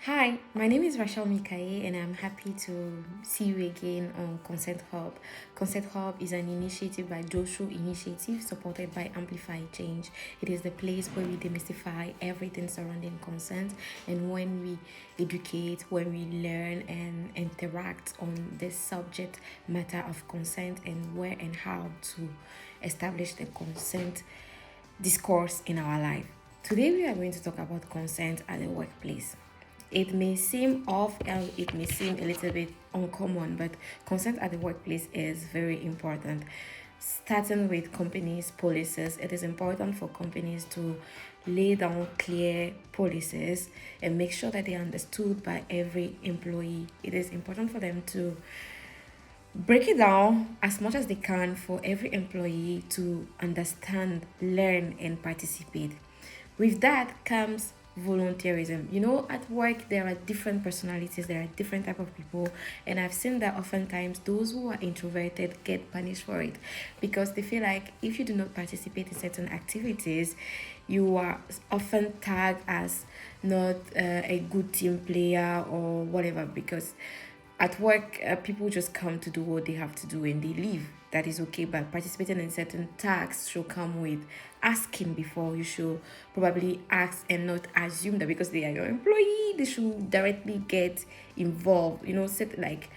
Hi, my name is Rachel Mikaye, and I'm happy to see you again on Consent Hub. Consent Hub is an initiative by Joshua Initiative supported by Amplify Change. It is the place where we demystify everything surrounding consent, and when we educate, when we learn and interact on this subject matter of consent and where and how to establish the consent discourse in our life. Today, we are going to talk about consent at the workplace. It may seem off and it may seem a little bit uncommon, but consent at the workplace is very important. Starting with companies' policies, it is important for companies to lay down clear policies and make sure that they are understood by every employee. It is important for them to break it down as much as they can for every employee to understand, learn, and participate. With that comes volunteerism. At work there are different personalities, there are different type of people, and I've seen that oftentimes those who are introverted get punished for it because they feel like if you do not participate in certain activities, you are often tagged as not a good team player or whatever because at work, people just come to do what they have to do and they leave. That is okay, but participating in certain tasks should come with asking before. You should probably ask and not assume that because they are your employee, they should directly get involved. Set like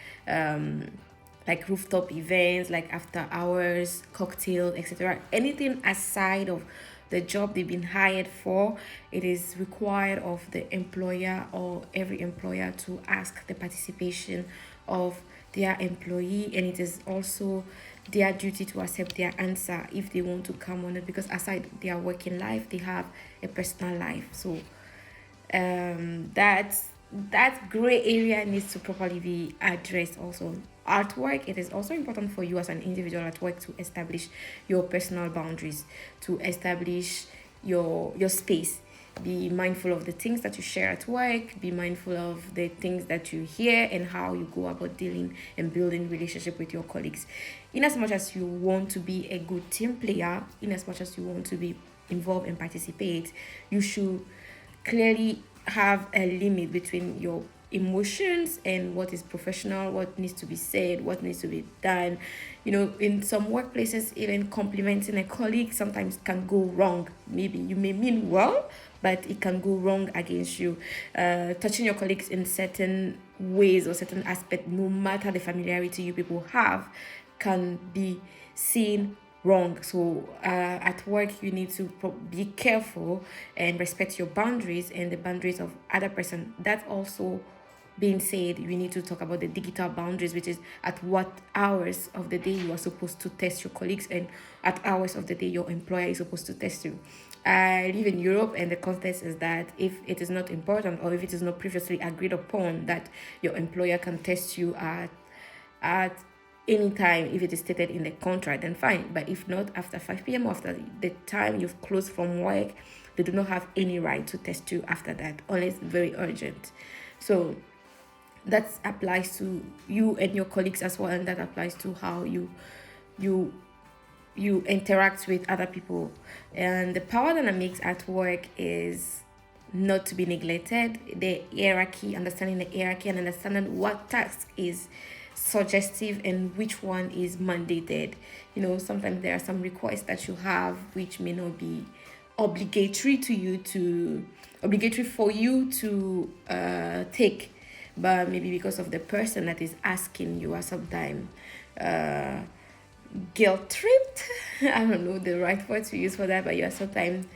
rooftop events, like after hours, cocktail, etc. Anything aside of the job they've been hired for, it is required of the employer or every employer to ask the participation of their employee, and it is also their duty to accept their answer if they want to come on it because aside their working life they have a personal life. So that gray area needs to properly be addressed also. At work, it is also important for you as an individual at work to establish your personal boundaries, to establish your space. Be mindful of the things that you share at work, be mindful of the things that you hear and how you go about dealing and building relationship with your colleagues. In as much as you want to be a good team player, in as much as you want to be involved and participate, you should clearly have a limit between your emotions and what is professional, what needs to be said, what needs to be done. In some workplaces, even complimenting a colleague sometimes can go wrong. Maybe you may mean well, but it can go wrong against you. Touching your colleagues in certain ways or certain aspect, no matter the familiarity you people have, can be seen wrong. So at work you need to be careful and respect your boundaries and the boundaries of other person. That also being said, we need to talk about the digital boundaries, which is at what hours of the day you are supposed to test your colleagues and at hours of the day your employer is supposed to test you. I live in Europe, and the context is that if it is not important or if it is not previously agreed upon that your employer can test you at any time if it is stated in the contract, then fine. But if not, after 5 p.m., after the time you've closed from work, they do not have any right to test you after that unless very urgent. So that applies to you and your colleagues as well, and that applies to how you you interact with other people. And the power dynamics at work is not to be neglected. The hierarchy, understanding the hierarchy and understanding what task is suggestive and which one is mandated. Sometimes there are some requests that you have which may not be obligatory to you to obligatory for you to take, but maybe because of the person that is asking you are sometimes guilt tripped. I don't know the right word to use for that, but you are sometimes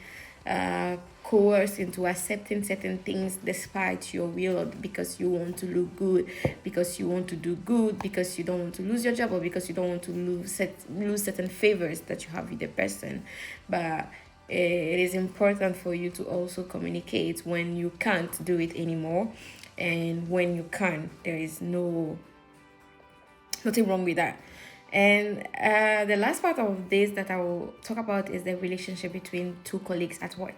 coerced into accepting certain things despite your will, or because you want to look good, because you want to do good, because you don't want to lose your job, or because you don't want to lose certain favors that you have with the person. But it is important for you to also communicate when you can't do it anymore, and when you can, there is nothing wrong with that. And the last part of this that I will talk about is the relationship between two colleagues at work.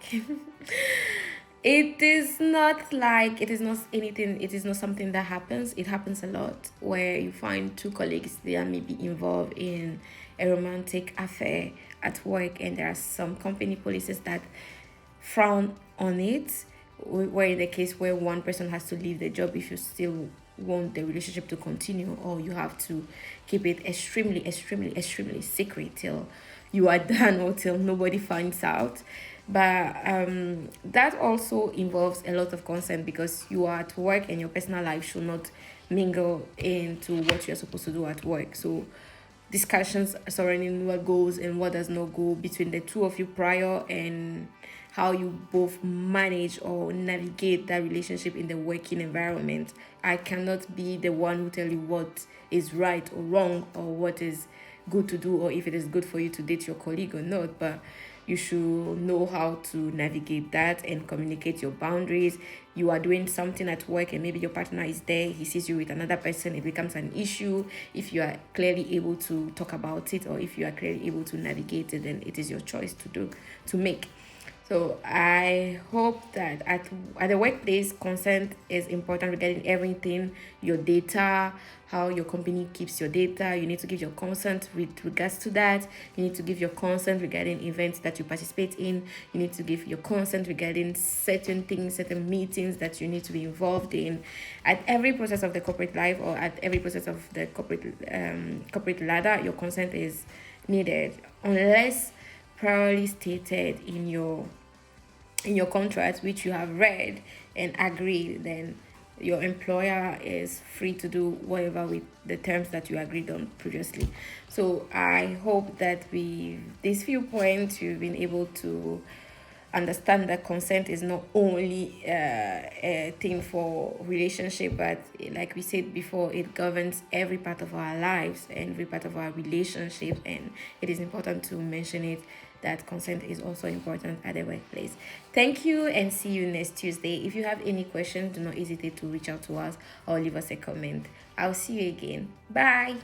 It is not anything, it is not something that happens. It happens a lot where you find two colleagues, they are maybe involved in a romantic affair at work, and there are some company policies that frown on it, where in the case where one person has to leave the job, if you still want the relationship to continue, or you have to keep it extremely secret till you are done or till nobody finds out. But that also involves a lot of consent, because you are at work and your personal life should not mingle into what you're supposed to do at work. So discussions surrounding what goes and what does not go between the two of you prior, and how you both manage or navigate that relationship in the working environment. I cannot be the one who tell you what is right or wrong, or what is good to do, or if it is good for you to date your colleague or not, but you should know how to navigate that and communicate your boundaries. You are doing something at work and maybe your partner is there, he sees you with another person, it becomes an issue. If you are clearly able to talk about it, or if you are clearly able to navigate it, then it is your choice to make. So I hope that at the workplace, consent is important regarding everything, your data, how your company keeps your data. You need to give your consent with regards to that. You need to give your consent regarding events that you participate in. You need to give your consent regarding certain things, certain meetings that you need to be involved in. At every process of the corporate life, or at every process of the corporate ladder, your consent is needed, unless priorly stated in your contract, which you have read and agreed. Then your employer is free to do whatever with the terms that you agreed on previously. So I hope that with these few points you've been able to understand that consent is not only a thing for relationship, but like we said before, it governs every part of our lives and every part of our relationship, and it is important to mention it, that consent is also important at the workplace. Thank you, and see you next Tuesday. If you have any questions, do not hesitate to reach out to us or leave us a comment. I'll see you again. Bye.